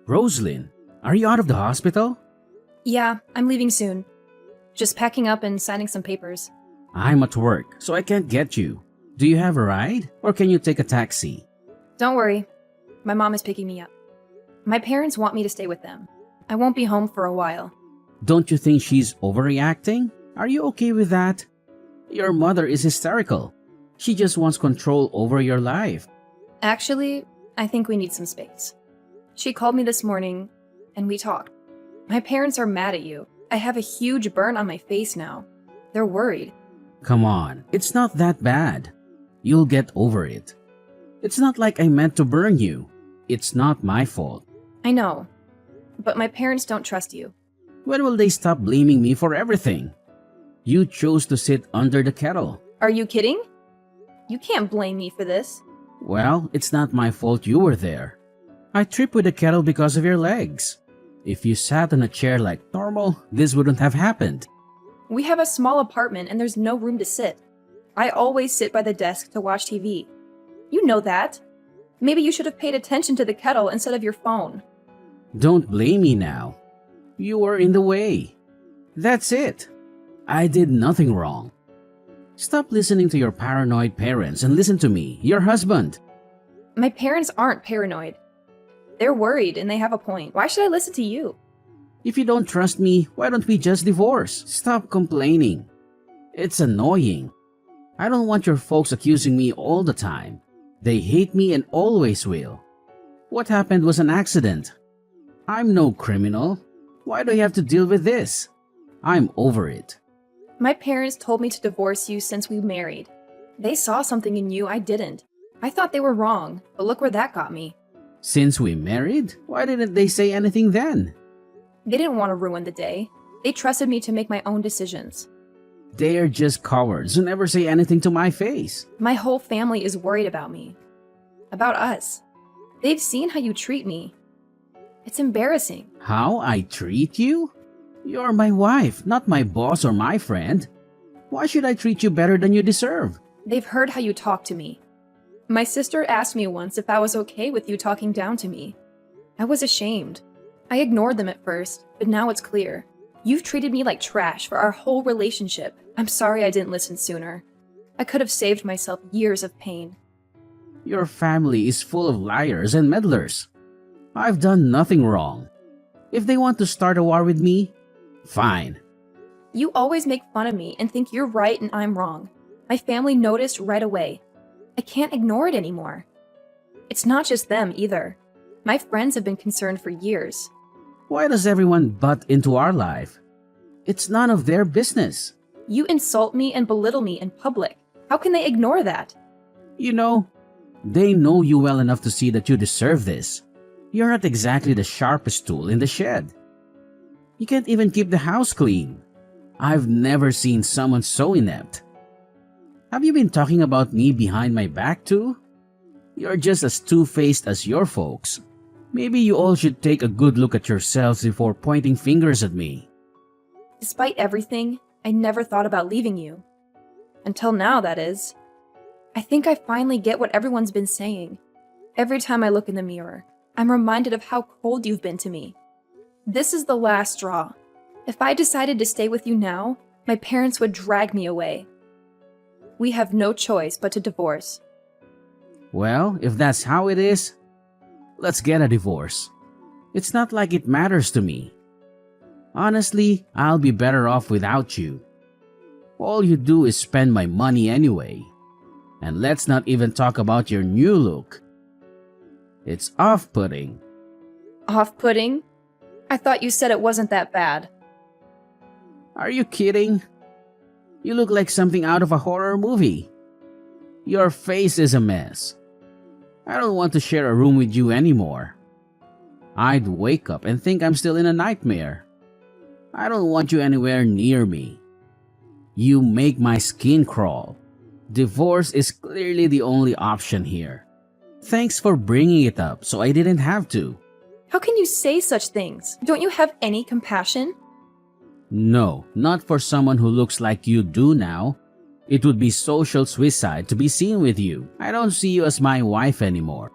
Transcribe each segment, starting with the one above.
Roslyn, are you out of the hospital? Yeah, I'm leaving soon. Just packing up and signing some papers. I'm at work, so I can't get you. Do you have a ride? Or can you take a taxi? Don't worry. My mom is picking me up. My parents want me to stay with them. I won't be home for a while. Don't you think she's overreacting? Are you okay with that? Your mother is hysterical. She just wants control over your life. Actually, I think we need some space. She called me this morning, and we talked. My parents are mad at you. I have a huge burn on my face now. They're worried. Come on, it's not that bad. You'll get over it. It's not like I meant to burn you. It's not my fault. I know, but my parents don't trust you. When will they stop blaming me for everything? You chose to sit under the kettle. Are you kidding? You can't blame me for this. Well, it's not my fault you were there. I tripped with the kettle because of your legs. If you sat on a chair like normal, this wouldn't have happened. We have a small apartment and there's no room to sit. I always sit by the desk to watch TV. You know that. Maybe you should have paid attention to the kettle instead of your phone. Don't blame me now. You were in the way. That's it. I did nothing wrong. Stop listening to your paranoid parents and listen to me, your husband. My parents aren't paranoid. They're worried and they have a point. Why should I listen to you? If you don't trust me, why don't we just divorce? Stop complaining. It's annoying. I don't want your folks accusing me all the time. They hate me and always will. What happened was an accident. I'm no criminal. Why do you have to deal with this? I'm over it. My parents told me to divorce you since we married. They saw something in you I didn't. I thought they were wrong, but look where that got me. Since we married? Why didn't they say anything then? They didn't want to ruin the day. They trusted me to make my own decisions. They're just cowards who never say anything to my face. My whole family is worried about me. About us. They've seen how you treat me. It's embarrassing. How I treat you? You're my wife, not my boss or my friend. Why should I treat you better than you deserve? They've heard how you talk to me. My sister asked me once if I was okay with you talking down to me. I was ashamed. I ignored them at first, but now it's clear. You've treated me like trash for our whole relationship. I'm sorry I didn't listen sooner. I could have saved myself years of pain. Your family is full of liars and meddlers. I've done nothing wrong. If they want to start a war with me, fine. You always make fun of me and think you're right and I'm wrong. My family noticed right away. I can't ignore it anymore. It's not just them either. My friends have been concerned for years. Why does everyone butt into our life? It's none of their business. You insult me and belittle me in public. How can they ignore that? You know, they know you well enough to see that you deserve this. You're not exactly the sharpest tool in the shed. You can't even keep the house clean. I've never seen someone so inept. Have you been talking about me behind my back too? You're just as two-faced as your folks. Maybe you all should take a good look at yourselves before pointing fingers at me. Despite everything, I never thought about leaving you. Until now, that is. I think I finally get what everyone's been saying. Every time I look in the mirror, I'm reminded of how cold you've been to me. This is the last straw. If I decided to stay with you now, my parents would drag me away. We have no choice but to divorce. Well, if that's how it is, let's get a divorce. It's not like it matters to me. Honestly, I'll be better off without you. All you do is spend my money anyway. And let's not even talk about your new look. It's off-putting. Off-putting? I thought you said it wasn't that bad. Are you kidding? You look like something out of a horror movie. Your face is a mess. I don't want to share a room with you anymore. I'd wake up and think I'm still in a nightmare. I don't want you anywhere near me. You make my skin crawl. Divorce is clearly the only option here. Thanks for bringing it up so I didn't have to. How can you say such things? Don't you have any compassion? No, not for someone who looks like you do now. It would be social suicide to be seen with you. I don't see you as my wife anymore.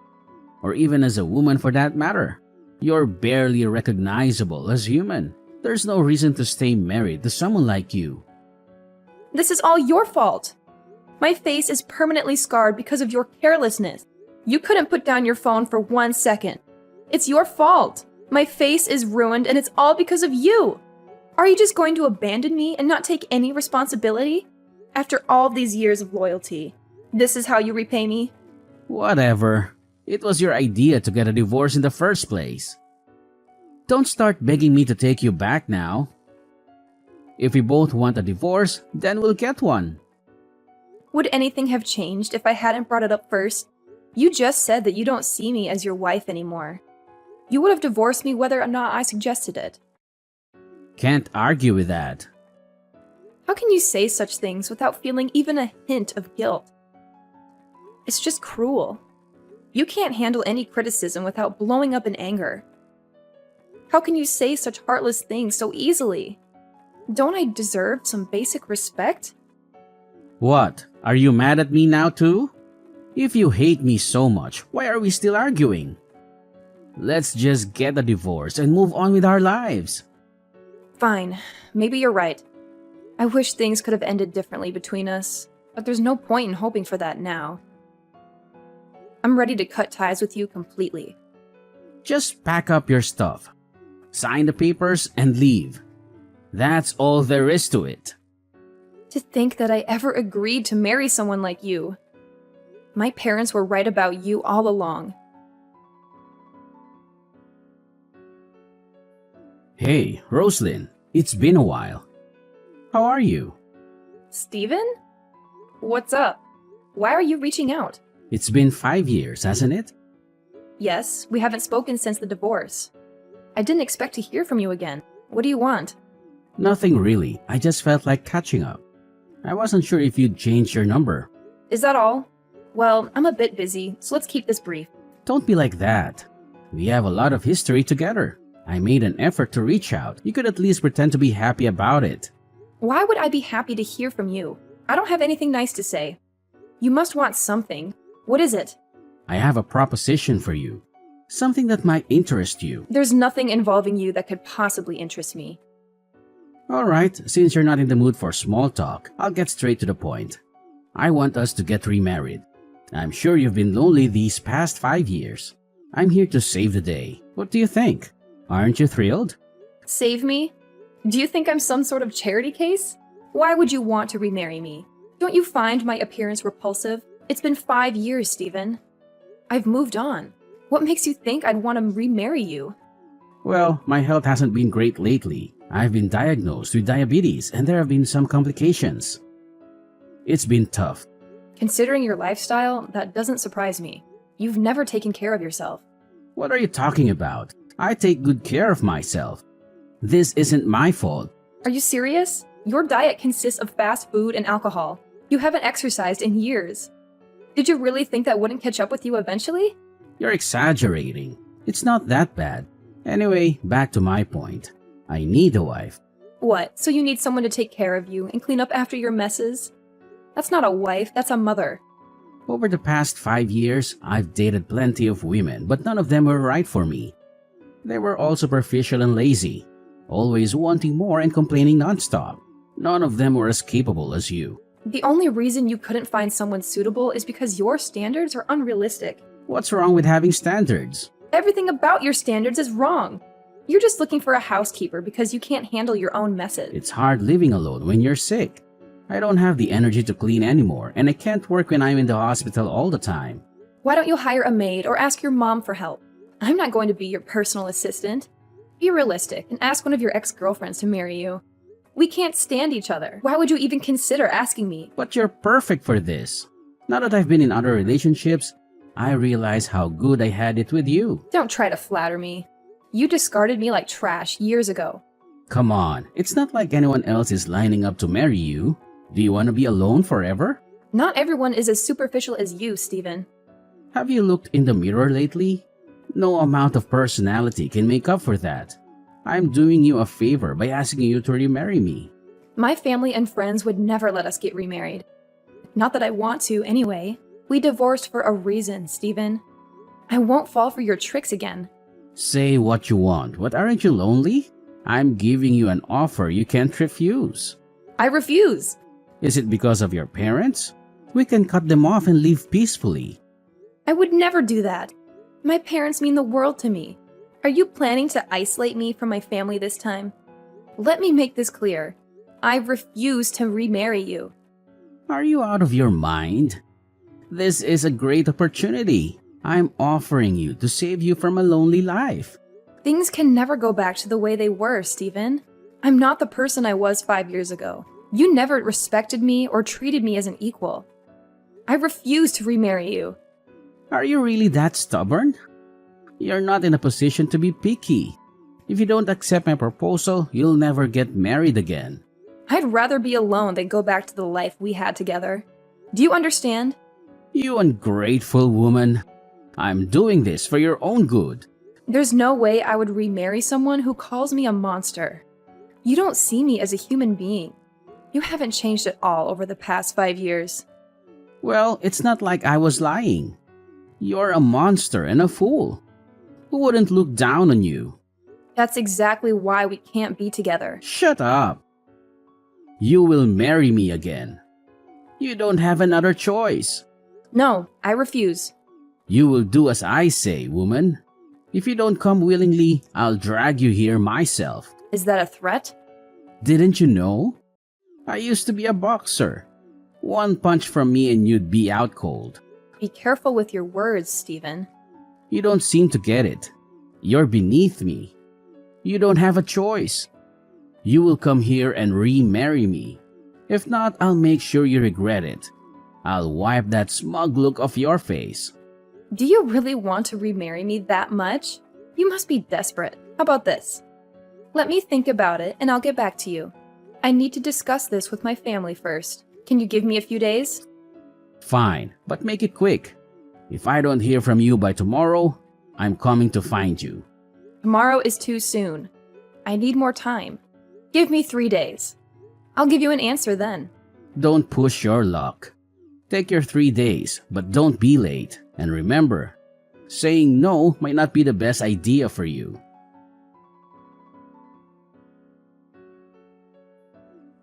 Or even as a woman for that matter. You're barely recognizable as human. There's no reason to stay married to someone like you. This is all your fault. My face is permanently scarred because of your carelessness. You couldn't put down your phone for 1 second. It's your fault. My face is ruined and it's all because of you. Are you just going to abandon me and not take any responsibility? After all these years of loyalty, this is how you repay me? Whatever. It was your idea to get a divorce in the first place. Don't start begging me to take you back now. If we both want a divorce, then we'll get one. Would anything have changed if I hadn't brought it up first? You just said that you don't see me as your wife anymore. You would have divorced me whether or not I suggested it. Can't argue with that. How can you say such things without feeling even a hint of guilt? It's just cruel. You can't handle any criticism without blowing up in anger. How can you say such heartless things so easily? Don't I deserve some basic respect? What? Are you mad at me now too? If you hate me so much, why are we still arguing? Let's just get a divorce and move on with our lives. Fine, maybe you're right. I wish things could have ended differently between us, but there's no point in hoping for that now. I'm ready to cut ties with you completely. Just pack up your stuff, sign the papers, and leave. That's all there is to it. To think that I ever agreed to marry someone like you. My parents were right about you all along. Hey, Roslyn, it's been a while. How are you? Steven? What's up? Why are you reaching out? It's been 5 years, hasn't it? Yes, we haven't spoken since the divorce. I didn't expect to hear from you again. What do you want? Nothing really. I just felt like catching up. I wasn't sure if you'd changed your number. Is that all? Well, I'm a bit busy, so let's keep this brief. Don't be like that. We have a lot of history together. I made an effort to reach out. You could at least pretend to be happy about it. Why would I be happy to hear from you? I don't have anything nice to say. You must want something. What is it? I have a proposition for you. Something that might interest you. There's nothing involving you that could possibly interest me. Alright, since you're not in the mood for small talk, I'll get straight to the point. I want us to get remarried. I'm sure you've been lonely these past 5 years. I'm here to save the day. What do you think? Aren't you thrilled? Save me? Do you think I'm some sort of charity case? Why would you want to remarry me? Don't you find my appearance repulsive? It's been 5 years, Steven. I've moved on. What makes you think I'd want to remarry you? Well, my health hasn't been great lately. I've been diagnosed with diabetes and there have been some complications. It's been tough. Considering your lifestyle, that doesn't surprise me. You've never taken care of yourself. What are you talking about? I take good care of myself. This isn't my fault. Are you serious? Your diet consists of fast food and alcohol. You haven't exercised in years. Did you really think that wouldn't catch up with you eventually? You're exaggerating. It's not that bad. Anyway, back to my point. I need a wife. What, so you need someone to take care of you and clean up after your messes? That's not a wife, that's a mother. Over the past 5 years, I've dated plenty of women, but none of them were right for me. They were all superficial and lazy, always wanting more and complaining nonstop. None of them were as capable as you. The only reason you couldn't find someone suitable is because your standards are unrealistic. What's wrong with having standards? Everything about your standards is wrong. You're just looking for a housekeeper because you can't handle your own messes. It's hard living alone when you're sick. I don't have the energy to clean anymore, and I can't work when I'm in the hospital all the time. Why don't you hire a maid or ask your mom for help? I'm not going to be your personal assistant. Be realistic and ask one of your ex-girlfriends to marry you. We can't stand each other. Why would you even consider asking me? But you're perfect for this. Now that I've been in other relationships, I realize how good I had it with you. Don't try to flatter me. You discarded me like trash years ago. Come on, it's not like anyone else is lining up to marry you. Do you want to be alone forever? Not everyone is as superficial as you, Steven. Have you looked in the mirror lately? No amount of personality can make up for that. I'm doing you a favor by asking you to remarry me. My family and friends would never let us get remarried. Not that I want to, anyway. We divorced for a reason, Steven. I won't fall for your tricks again. Say what you want, but aren't you lonely? I'm giving you an offer you can't refuse. I refuse. Is it because of your parents? We can cut them off and live peacefully. I would never do that. My parents mean the world to me. Are you planning to isolate me from my family this time? Let me make this clear. I refuse to remarry you. Are you out of your mind? This is a great opportunity. I'm offering you to save you from a lonely life. Things can never go back to the way they were, Stephen. I'm not the person I was 5 years ago. You never respected me or treated me as an equal. I refuse to remarry you. Are you really that stubborn? You're not in a position to be picky. If you don't accept my proposal, you'll never get married again. I'd rather be alone than go back to the life we had together. Do you understand? You ungrateful woman. I'm doing this for your own good. There's no way I would remarry someone who calls me a monster. You don't see me as a human being. You haven't changed at all over the past 5 years. Well, it's not like I was lying. You're a monster and a fool. Who wouldn't look down on you? That's exactly why we can't be together. Shut up. You will marry me again. You don't have another choice. No, I refuse. You will do as I say, woman. If you don't come willingly, I'll drag you here myself. Is that a threat? Didn't you know? I used to be a boxer. One punch from me and you'd be out cold. Be careful with your words, Stephen. You don't seem to get it. You're beneath me. You don't have a choice. You will come here and remarry me. If not, I'll make sure you regret it. I'll wipe that smug look off your face. Do you really want to remarry me that much? You must be desperate. How about this? Let me think about it and I'll get back to you. I need to discuss this with my family first. Can you give me a few days? Fine, but make it quick. If I don't hear from you by tomorrow, I'm coming to find you. Tomorrow is too soon. I need more time. Give me 3 days. I'll give you an answer then. Don't push your luck. Take your 3 days, but don't be late. And remember, saying no might not be the best idea for you.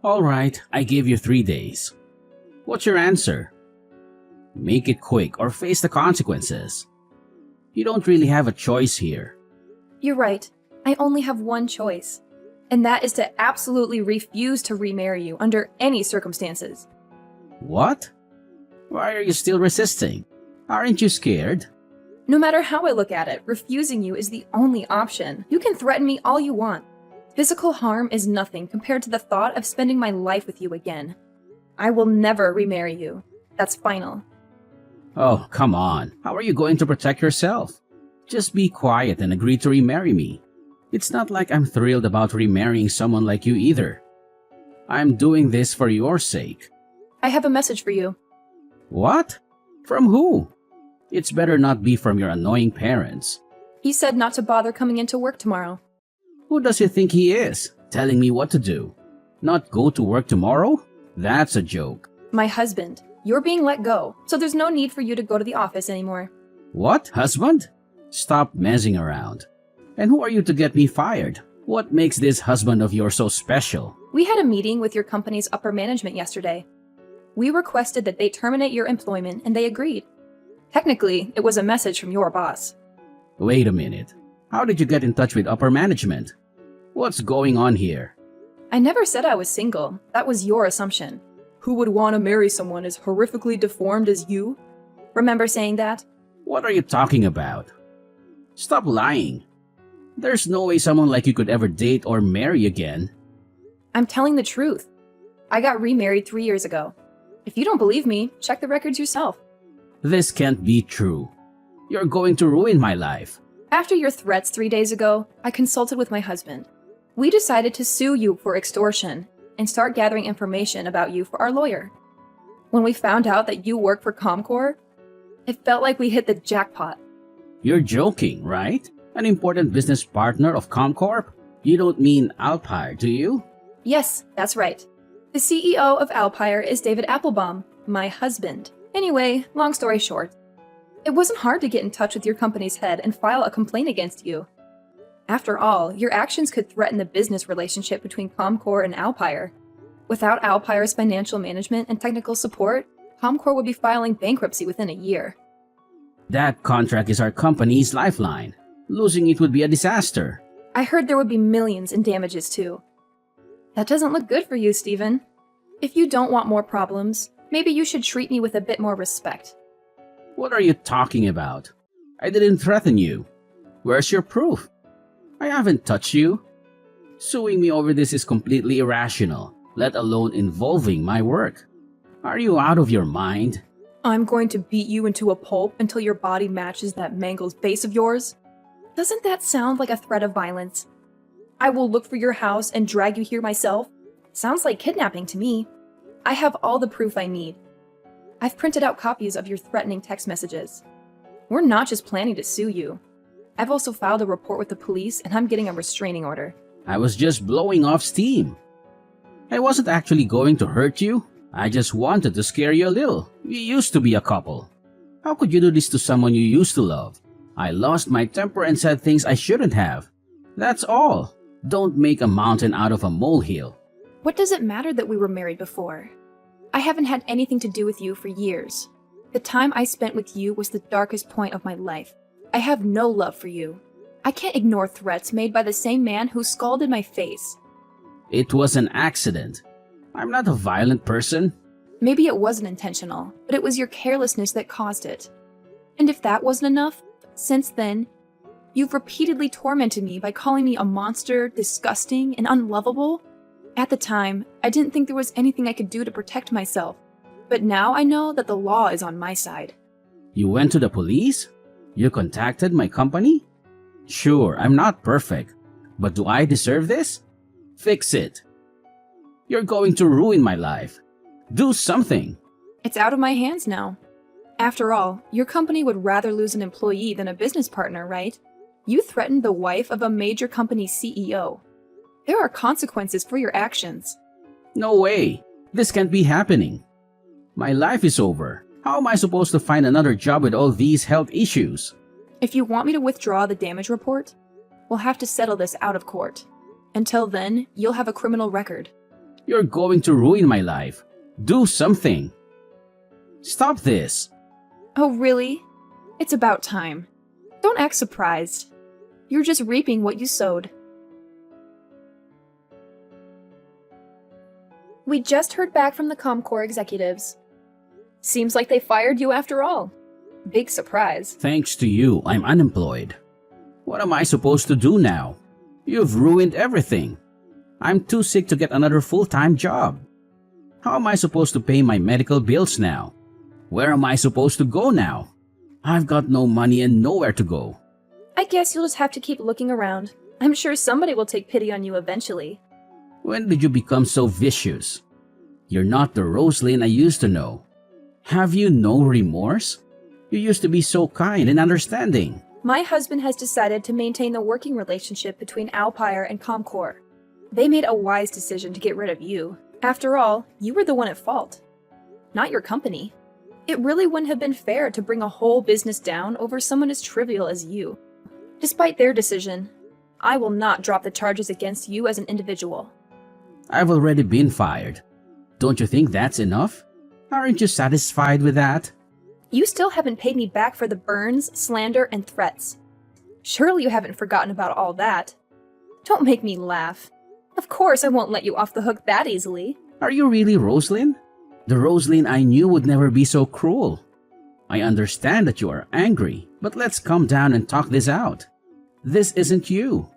Alright, I gave you 3 days. What's your answer? Make it quick or face the consequences. You don't really have a choice here. You're right. I only have one choice. And that is to absolutely refuse to remarry you under any circumstances. What? Why are you still resisting? Aren't you scared? No matter how I look at it, refusing you is the only option. You can threaten me all you want. Physical harm is nothing compared to the thought of spending my life with you again. I will never remarry you. That's final. Oh, come on. How are you going to protect yourself? Just be quiet and agree to remarry me. It's not like I'm thrilled about remarrying someone like you either. I'm doing this for your sake. I have a message for you. What? From who? It's better not be from your annoying parents. He said not to bother coming into work tomorrow. Who does he think he is, telling me what to do? Not go to work tomorrow? That's a joke. My husband. You're being let go, so there's no need for you to go to the office anymore. What? Husband? Stop messing around. And who are you to get me fired? What makes this husband of yours so special? We had a meeting with your company's upper management yesterday. We requested that they terminate your employment and they agreed. Technically, it was a message from your boss. Wait a minute. How did you get in touch with upper management? What's going on here? I never said I was single. That was your assumption. Who would want to marry someone as horrifically deformed as you? Remember saying that? What are you talking about? Stop lying. There's no way someone like you could ever date or marry again. I'm telling the truth. I got remarried 3 years ago. If you don't believe me, check the records yourself. This can't be true. You're going to ruin my life. After your threats 3 days ago, I consulted with my husband. We decided to sue you for extortion and start gathering information about you for our lawyer. When we found out that you work for Comcor, it felt like we hit the jackpot. You're joking, right? An important business partner of Comcorp? You don't mean Alpire, do you? Yes, that's right. The CEO of Alpire is David Applebaum, my husband. Anyway, long story short, it wasn't hard to get in touch with your company's head and file a complaint against you. After all, your actions could threaten the business relationship between Comcore and Alpire. Without Alpire's financial management and technical support, Comcore would be filing bankruptcy within a year. That contract is our company's lifeline. Losing it would be a disaster. I heard there would be millions in damages too. That doesn't look good for you, Stephen. If you don't want more problems, maybe you should treat me with a bit more respect. What are you talking about? I didn't threaten you. Where's your proof? I haven't touched you. Suing me over this is completely irrational, let alone involving my work. Are you out of your mind? I'm going to beat you into a pulp until your body matches that mangled face of yours? Doesn't that sound like a threat of violence? I will look for your house and drag you here myself? Sounds like kidnapping to me. I have all the proof I need. I've printed out copies of your threatening text messages. We're not just planning to sue you. I've also filed a report with the police and I'm getting a restraining order. I was just blowing off steam. I wasn't actually going to hurt you. I just wanted to scare you a little. We used to be a couple. How could you do this to someone you used to love? I lost my temper and said things I shouldn't have. That's all. Don't make a mountain out of a molehill. What does it matter that we were married before? I haven't had anything to do with you for years. The time I spent with you was the darkest point of my life. I have no love for you. I can't ignore threats made by the same man who scalded my face. It was an accident. I'm not a violent person. Maybe it wasn't intentional, but it was your carelessness that caused it. And if that wasn't enough, since then, you've repeatedly tormented me by calling me a monster, disgusting, and unlovable. At the time, I didn't think there was anything I could do to protect myself, but now I know that the law is on my side. You went to the police? You contacted my company? Sure, I'm not perfect, but do I deserve this? Fix it. You're going to ruin my life. Do something. It's out of my hands now. After all, your company would rather lose an employee than a business partner, right? You threatened the wife of a major company CEO. There are consequences for your actions. No way. This can't be happening. My life is over. How am I supposed to find another job with all these health issues? If you want me to withdraw the damage report, we'll have to settle this out of court. Until then, you'll have a criminal record. You're going to ruin my life. Do something. Stop this. Oh, really? It's about time. Don't act surprised. You're just reaping what you sowed. We just heard back from the Comcore executives. Seems like they fired you after all. Big surprise. Thanks to you, I'm unemployed. What am I supposed to do now? You've ruined everything. I'm too sick to get another full-time job. How am I supposed to pay my medical bills now? Where am I supposed to go now? I've got no money and nowhere to go. I guess you'll just have to keep looking around. I'm sure somebody will take pity on you eventually. When did you become so vicious? You're not the Rosalyn I used to know. Have you no remorse? You used to be so kind and understanding. My husband has decided to maintain the working relationship between Alpire and Comcore. They made a wise decision to get rid of you. After all, you were the one at fault, not your company. It really wouldn't have been fair to bring a whole business down over someone as trivial as you. Despite their decision, I will not drop the charges against you as an individual. I've already been fired. Don't you think that's enough? Aren't you satisfied with that? You still haven't paid me back for the burns, slander, and threats. Surely you haven't forgotten about all that. Don't make me laugh. Of course I won't let you off the hook that easily. Are you really Rosalyn? The Rosalyn I knew would never be so cruel. I understand that you are angry, but let's calm down and talk this out. This isn't you.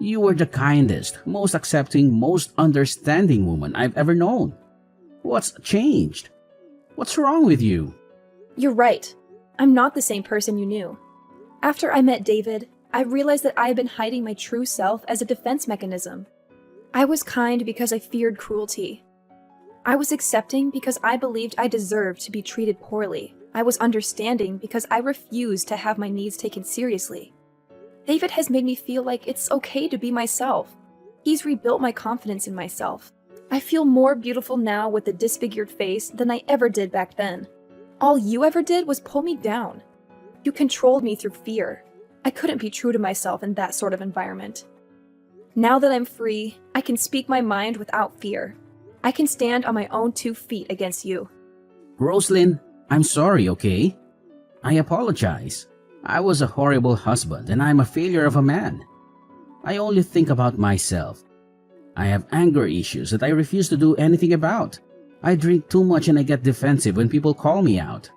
You were the kindest, most accepting, most understanding woman I've ever known. What's changed? What's wrong with you? You're right. I'm not the same person you knew. After I met David, I realized that I had been hiding my true self as a defense mechanism. I was kind because I feared cruelty. I was accepting because I believed I deserved to be treated poorly. I was understanding because I refused to have my needs taken seriously. David has made me feel like it's okay to be myself. He's rebuilt my confidence in myself. I feel more beautiful now with a disfigured face than I ever did back then. All you ever did was pull me down. You controlled me through fear. I couldn't be true to myself in that sort of environment. Now that I'm free, I can speak my mind without fear. I can stand on my own 2 feet against you. Roslyn, I'm sorry, okay? I apologize. I was a horrible husband and I'm a failure of a man. I only think about myself. I have anger issues that I refuse to do anything about. I drink too much and I get defensive when people call me out.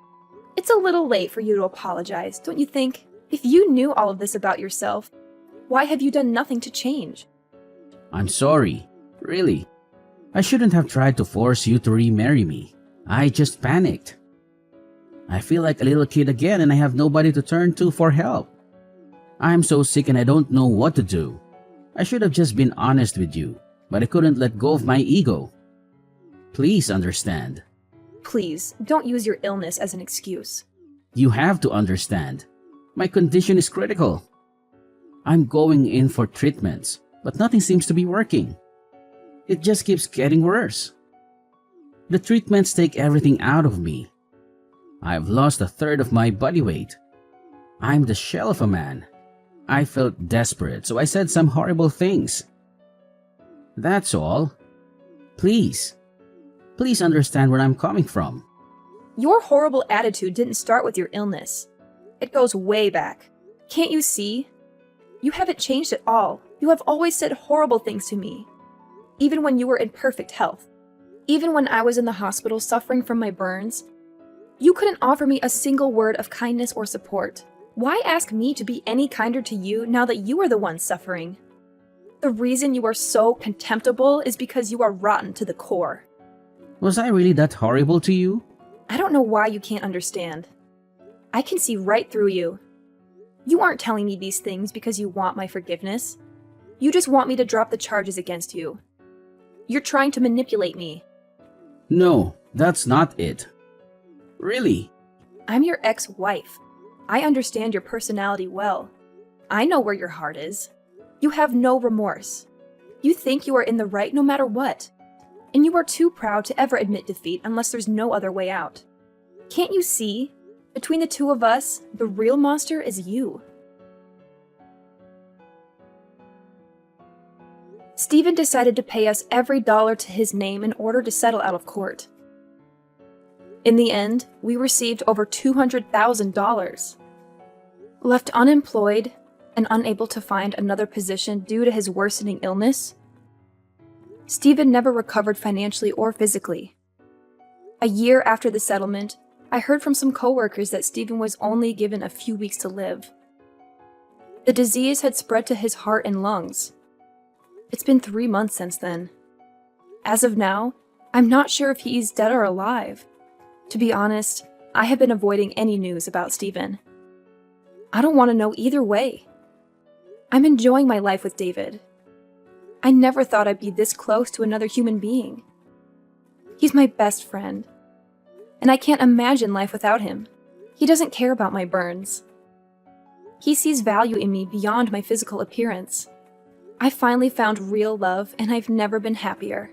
It's a little late for you to apologize, don't you think? If you knew all of this about yourself, why have you done nothing to change? I'm sorry, really. I shouldn't have tried to force you to remarry me. I just panicked. I feel like a little kid again and I have nobody to turn to for help. I'm so sick and I don't know what to do. I should have just been honest with you, but I couldn't let go of my ego. Please understand. Please, don't use your illness as an excuse. You have to understand. My condition is critical. I'm going in for treatments, but nothing seems to be working. It just keeps getting worse. The treatments take everything out of me. I've lost a third of my body weight. I'm the shell of a man. I felt desperate, so I said some horrible things. That's all. Please understand where I'm coming from. Your horrible attitude didn't start with your illness. It goes way back. Can't you see? You haven't changed at all. You have always said horrible things to me. Even when you were in perfect health. Even when I was in the hospital suffering from my burns, you couldn't offer me a single word of kindness or support. Why ask me to be any kinder to you now that you are the one suffering? The reason you are so contemptible is because you are rotten to the core. Was I really that horrible to you? I don't know why you can't understand. I can see right through you. You aren't telling me these things because you want my forgiveness. You just want me to drop the charges against you. You're trying to manipulate me. No, that's not it. Really? I'm your ex-wife. I understand your personality well. I know where your heart is. You have no remorse. You think you are in the right no matter what. And you are too proud to ever admit defeat unless there's no other way out. Can't you see? Between the two of us, the real monster is you. Stephen decided to pay us every dollar to his name in order to settle out of court. In the end, we received over $200,000. Left unemployed and unable to find another position due to his worsening illness, Stephen never recovered financially or physically. A year after the settlement, I heard from some coworkers that Stephen was only given a few weeks to live. The disease had spread to his heart and lungs. It's been 3 months since then. As of now, I'm not sure if he's dead or alive. To be honest, I have been avoiding any news about Stephen. I don't want to know either way. I'm enjoying my life with David. I never thought I'd be this close to another human being. He's my best friend, and I can't imagine life without him. He doesn't care about my burns. He sees value in me beyond my physical appearance. I finally found real love, and I've never been happier.